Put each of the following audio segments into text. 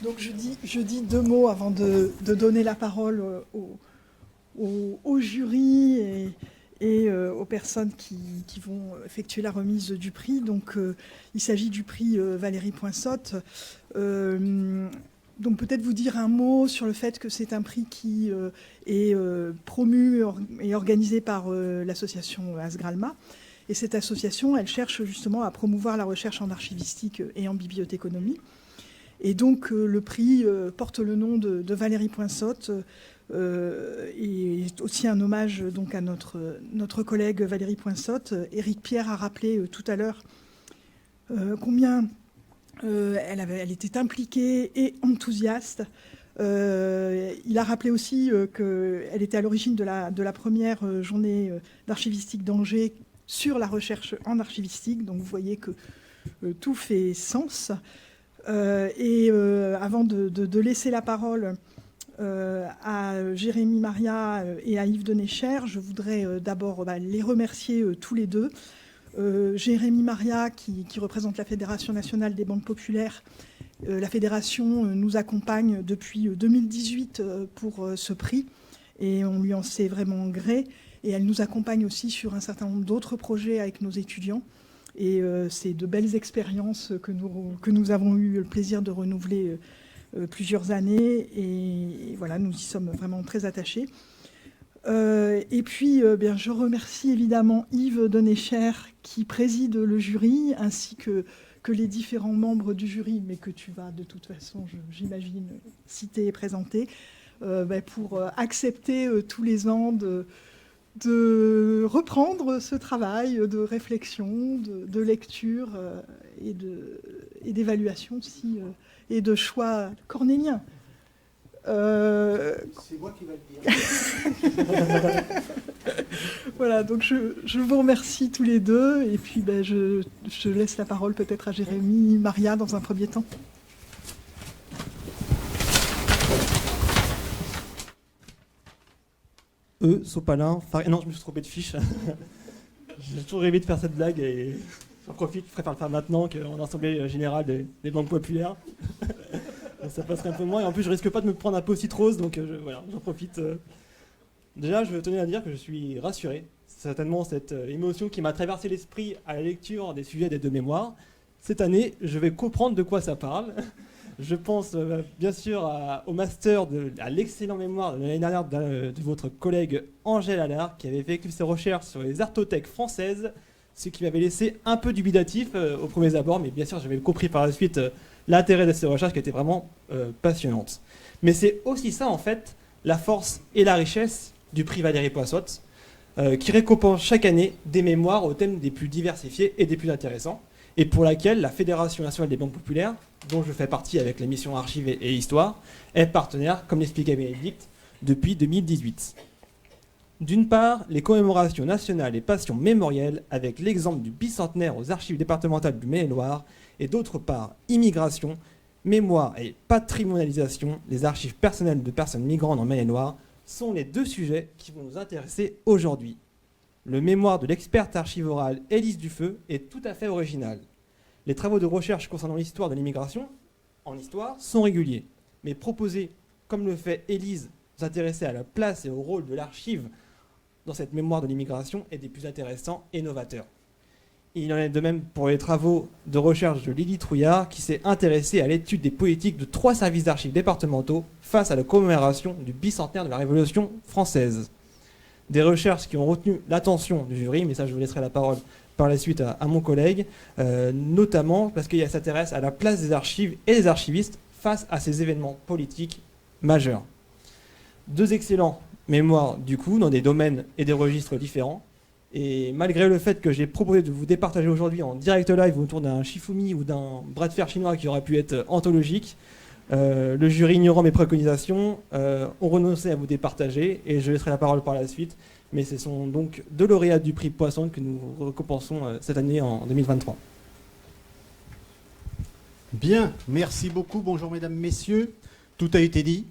Donc je dis deux mots avant de donner la parole au jury et aux personnes qui vont effectuer la remise du prix. Donc il s'agit du prix Valérie Poinsotte. Donc peut-être vous dire un mot sur le fait que c'est un prix qui est promu et organisé par l'association Asgralma. Et cette association, elle cherche justement à promouvoir la recherche en archivistique et en bibliothéconomie. Et donc le prix porte le nom de Valérie Poinsotte et aussi un hommage donc à notre collègue Valérie Poinsotte. Éric Pierre a rappelé tout à l'heure combien elle était impliquée et enthousiaste. Il a rappelé aussi qu'elle était à l'origine de la première journée d'archivistique d'Angers sur la recherche en archivistique. Donc vous voyez que tout fait sens. Avant de laisser la parole à Jérémy Maria et à Yves Denecher, je voudrais d'abord les remercier tous les deux. Jérémy Maria, qui représente la Fédération nationale des banques populaires. La Fédération nous accompagne depuis 2018 pour ce prix et on lui en sait vraiment gré. Et elle nous accompagne aussi sur un certain nombre d'autres projets avec nos étudiants. Et c'est de belles expériences que nous avons eu le plaisir de renouveler plusieurs années. Et voilà, nous y sommes vraiment très attachés. Et puis, je remercie évidemment Yves Denecher qui préside le jury, ainsi que les différents membres du jury, mais que tu vas de toute façon, j'imagine, citer et présenter, pour accepter tous les ans de reprendre ce travail de réflexion, de lecture et d'évaluation aussi, et de choix cornéliens. C'est moi qui vais le dire. Voilà, donc je vous remercie tous les deux, et puis je laisse la parole peut-être à Jérémy, Maria dans un premier temps. Sopalin, non, je me suis trompé de fiche. J'ai toujours rêvé de faire cette blague et j'en profite, je préfère le faire maintenant qu'en assemblée générale des banques populaires. Ça passerait un peu moins et en plus je risque pas de me prendre un post-it rose, donc voilà, j'en profite. Déjà, je tenais à dire que je suis rassuré. C'est certainement cette émotion qui m'a traversé l'esprit à la lecture des sujets des deux mémoires. Cette année, je vais comprendre de quoi ça parle. Je pense bien sûr au master, à l'excellent mémoire de l'année dernière de votre collègue Angèle Allard, qui avait effectué ses recherches sur les artothèques françaises, ce qui m'avait laissé un peu dubitatif au premier abord, mais bien sûr j'avais compris par la suite l'intérêt de ces recherches qui étaient vraiment passionnantes. Mais c'est aussi ça en fait, la force et la richesse du prix Valérie Poinsotte, qui récompense chaque année des mémoires aux thèmes des plus diversifiés et des plus intéressants, et pour laquelle la Fédération nationale des banques populaires, dont je fais partie avec la mission Archives et Histoire, est partenaire, comme l'expliquait Bénédicte, depuis 2018. D'une part, les commémorations nationales et passions mémorielles, avec l'exemple du bicentenaire aux archives départementales du Maine-et-Loire, et d'autre part, immigration, mémoire et patrimonialisation, les archives personnelles de personnes migrantes en Maine-et-Loire, sont les deux sujets qui vont nous intéresser aujourd'hui. Le mémoire de l'experte archivorale Élise Dufeu est tout à fait original. Les travaux de recherche concernant l'histoire de l'immigration, en histoire, sont réguliers. Mais proposer, comme le fait Élise, s'intéresser à la place et au rôle de l'archive dans cette mémoire de l'immigration est des plus intéressants et novateurs. Il en est de même pour les travaux de recherche de Lily Trouillard, qui s'est intéressée à l'étude des politiques de 3 services d'archives départementaux face à la commémoration du bicentenaire de la Révolution française. Des recherches qui ont retenu l'attention du jury, mais ça je vous laisserai la parole par la suite à mon collègue, notamment parce qu'il s'intéresse à la place des archives et des archivistes face à ces événements politiques majeurs. 2 excellents mémoires du coup, dans des domaines et des registres différents. Et malgré le fait que j'ai proposé de vous départager aujourd'hui en direct live autour d'un Shifumi ou d'un bras de fer chinois qui aurait pu être anthologique, le jury, ignorant mes préconisations, ont renoncé à vous départager et je laisserai la parole par la suite. Mais ce sont donc 2 lauréats du prix Poinsotte que nous récompensons cette année en 2023. Bien, merci beaucoup. Bonjour mesdames, messieurs. Tout a été dit.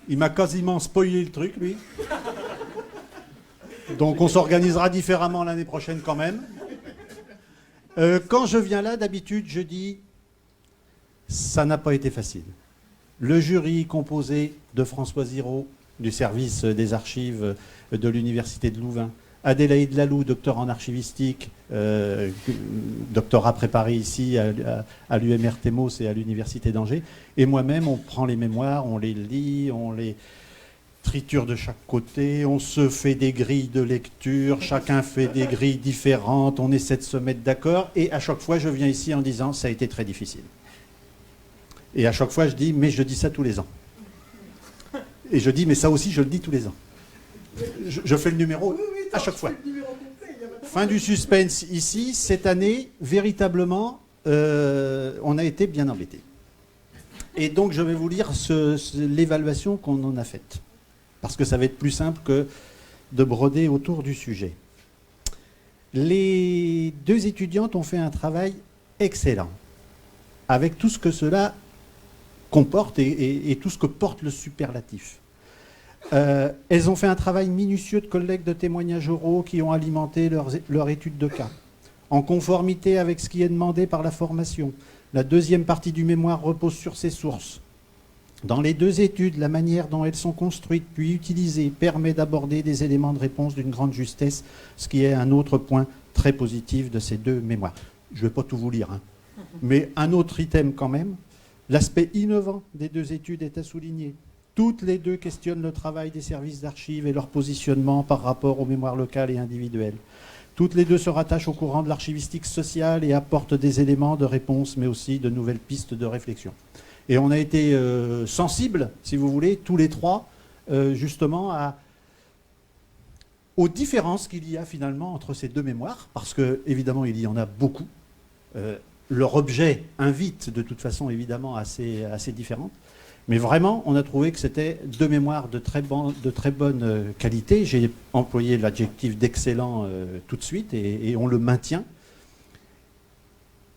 Il m'a quasiment spoilé le truc, lui. Donc on s'organisera différemment l'année prochaine quand même. Quand je viens là, d'habitude, je dis Ça n'a pas été facile. Le jury composé de François Ziraud, du service des archives de l'Université de Louvain, Adélaïde Laloux, docteur en archivistique, doctorat préparé ici à l'UMR Thémos et à l'Université d'Angers, et moi-même, on prend les mémoires, on les lit, on les triture de chaque côté, on se fait des grilles de lecture, chacun fait des grilles différentes, on essaie de se mettre d'accord, et à chaque fois, je viens ici en disant, ça a été très difficile. Et à chaque fois, je dis, mais je dis ça tous les ans. Et je dis, mais ça aussi, je le dis tous les ans. Je fais le numéro à chaque fois. Fin du suspense ici. Cette année, véritablement, on a été bien embêtés. Et donc, je vais vous lire l'évaluation qu'on en a faite. Parce que ça va être plus simple que de broder autour du sujet. Les deux étudiantes ont fait un travail excellent, avec tout ce que cela comporte et tout ce que porte le superlatif. Elles ont fait un travail minutieux de collecte de témoignages oraux qui ont alimenté leur étude de cas, en conformité avec ce qui est demandé par la formation. La deuxième partie du mémoire repose sur ces sources. Dans les deux études, la manière dont elles sont construites puis utilisées permet d'aborder des éléments de réponse d'une grande justesse, ce qui est un autre point très positif de ces deux mémoires. Je ne vais pas tout vous lire, hein. Mais un autre item quand même, l'aspect innovant des deux études est à souligner. Toutes les deux questionnent le travail des services d'archives et leur positionnement par rapport aux mémoires locales et individuelles. Toutes les deux se rattachent au courant de l'archivistique sociale et apportent des éléments de réponse, mais aussi de nouvelles pistes de réflexion. Et on a été sensibles, si vous voulez, tous les trois, justement, aux différences qu'il y a finalement entre ces deux mémoires, parce que, évidemment, il y en a beaucoup. Leur objet invite, de toute façon, évidemment, assez différentes. Mais vraiment, on a trouvé que c'était deux mémoires de très bonne qualité. J'ai employé l'adjectif d'excellent tout de suite, et on le maintient.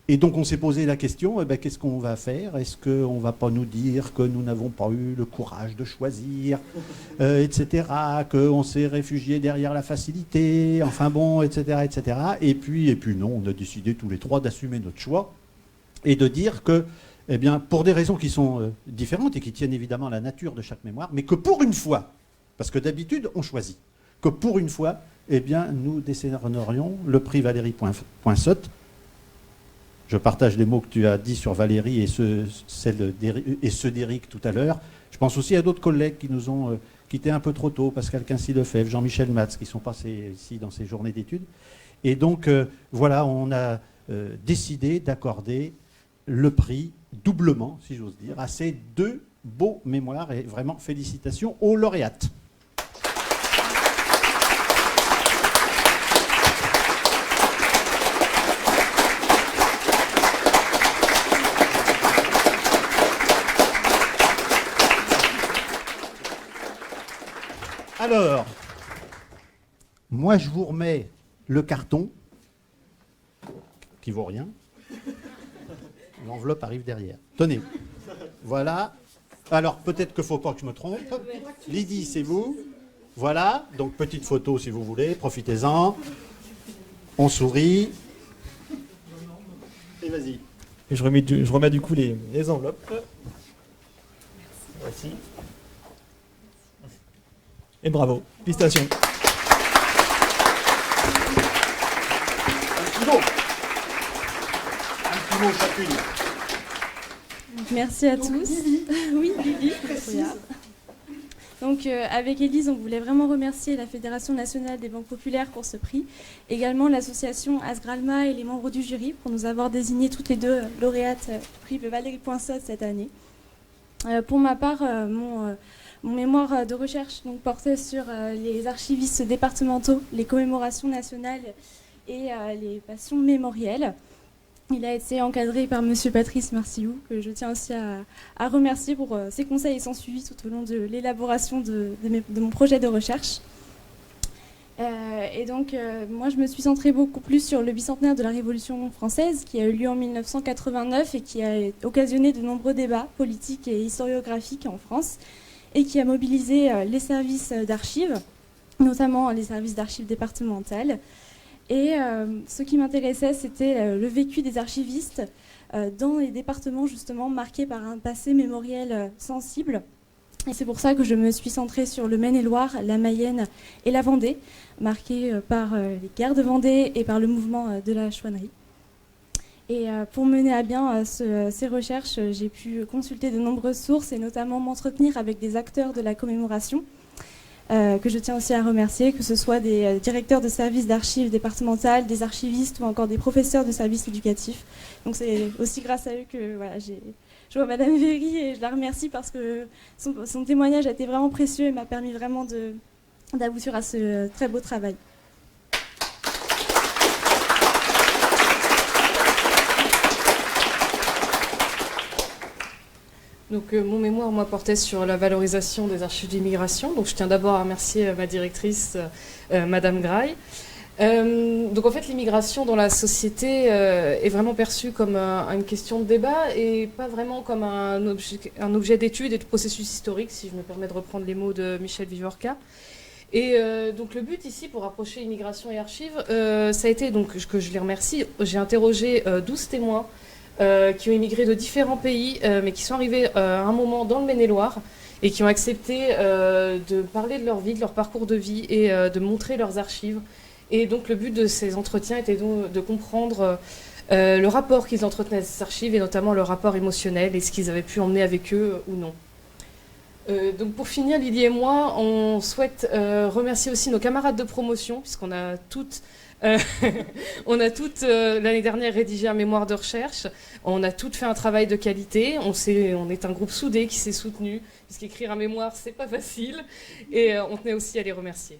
Et donc on s'est posé la question, qu'est-ce qu'on va faire? Est-ce qu'on ne va pas nous dire que nous n'avons pas eu le courage de choisir, etc., qu'on s'est réfugié derrière la facilité, enfin bon, etc., etc. Et puis non, on a décidé tous les trois d'assumer notre choix et de dire que, eh bien, pour des raisons qui sont différentes et qui tiennent évidemment à la nature de chaque mémoire, mais que pour une fois, parce que d'habitude on choisit, que pour une fois, eh bien, nous décernerions le prix Valérie Je partage les mots que tu as dit sur Valérie et ceux d'Éric tout à l'heure. Je pense aussi à d'autres collègues qui nous ont quittés un peu trop tôt, Pascal Quincy-Lefebvre, Jean-Michel Matz, qui sont passés ici dans ces journées d'études. Et donc, voilà, on a décidé d'accorder le prix doublement, si j'ose dire, à ces deux beaux mémoires. Et vraiment, félicitations aux lauréates. Alors, moi je vous remets le carton, qui vaut rien. L'enveloppe arrive derrière. Tenez, voilà. Alors, peut-être qu'il ne faut pas que je me trompe. Lydie, c'est vous. Voilà, donc petite photo si vous voulez, profitez-en. On sourit. Et vas-y. Et je remets du coup les enveloppes. Voici. Et bravo, félicitations. Un petit mot chacune. Merci à tous. Oui, Lily. Donc avec Élise, on voulait vraiment remercier la Fédération nationale des banques populaires pour ce prix, également l'association Asgralma et les membres du jury pour nous avoir désigné toutes les deux lauréates du prix Valérie Poinsot cette année. Pour ma part, mon mémoire de recherche donc, portait sur les archivistes départementaux, les commémorations nationales et les passions mémorielles. Il a été encadré par M. Patrice Marcillou, que je tiens aussi à remercier pour ses conseils et son suivi tout au long de l'élaboration de mon projet de recherche. Et donc, moi, je me suis centrée beaucoup plus sur le bicentenaire de la Révolution française, qui a eu lieu en 1989 et qui a occasionné de nombreux débats politiques et historiographiques en France, et qui a mobilisé les services d'archives, notamment les services d'archives départementales. Et ce qui m'intéressait, c'était le vécu des archivistes dans les départements justement marqués par un passé mémoriel sensible. Et c'est pour ça que je me suis centrée sur le Maine-et-Loire, la Mayenne et la Vendée, marqués par les guerres de Vendée et par le mouvement de la chouannerie. Et pour mener à bien ces recherches, j'ai pu consulter de nombreuses sources et notamment m'entretenir avec des acteurs de la commémoration, que je tiens aussi à remercier, que ce soit des directeurs de services d'archives départementales, des archivistes ou encore des professeurs de services éducatifs. Donc c'est aussi grâce à eux que voilà, je vois Madame Véry et je la remercie parce que son témoignage a été vraiment précieux et m'a permis vraiment d'aboutir à ce très beau travail. Donc, mon mémoire, moi, portait sur la valorisation des archives d'immigration. Donc, je tiens d'abord à remercier ma directrice, Madame Graille. Donc, en fait, l'immigration dans la société est vraiment perçue comme une question de débat et pas vraiment comme un objet d'étude et de processus historique, si je me permets de reprendre les mots de Michel Vivorca. Et donc, le but ici, pour rapprocher immigration et archives, ça a été, donc, que je les remercie, j'ai interrogé 12 témoins qui ont immigré de différents pays, mais qui sont arrivés à un moment dans le Maine-et-Loire et qui ont accepté de parler de leur vie, de leur parcours de vie et de montrer leurs archives. Et donc le but de ces entretiens était donc de comprendre le rapport qu'ils entretenaient à ces archives et notamment le rapport émotionnel et ce qu'ils avaient pu emmener avec eux ou non. Donc pour finir, Lydie et moi, on souhaite remercier aussi nos camarades de promotion, puisqu'on a toutes... l'année dernière rédigé un mémoire de recherche. On a toutes fait un travail de qualité. On est un groupe soudé qui s'est soutenu, puisqu'écrire un mémoire, c'est pas facile. Et on tenait aussi à les remercier.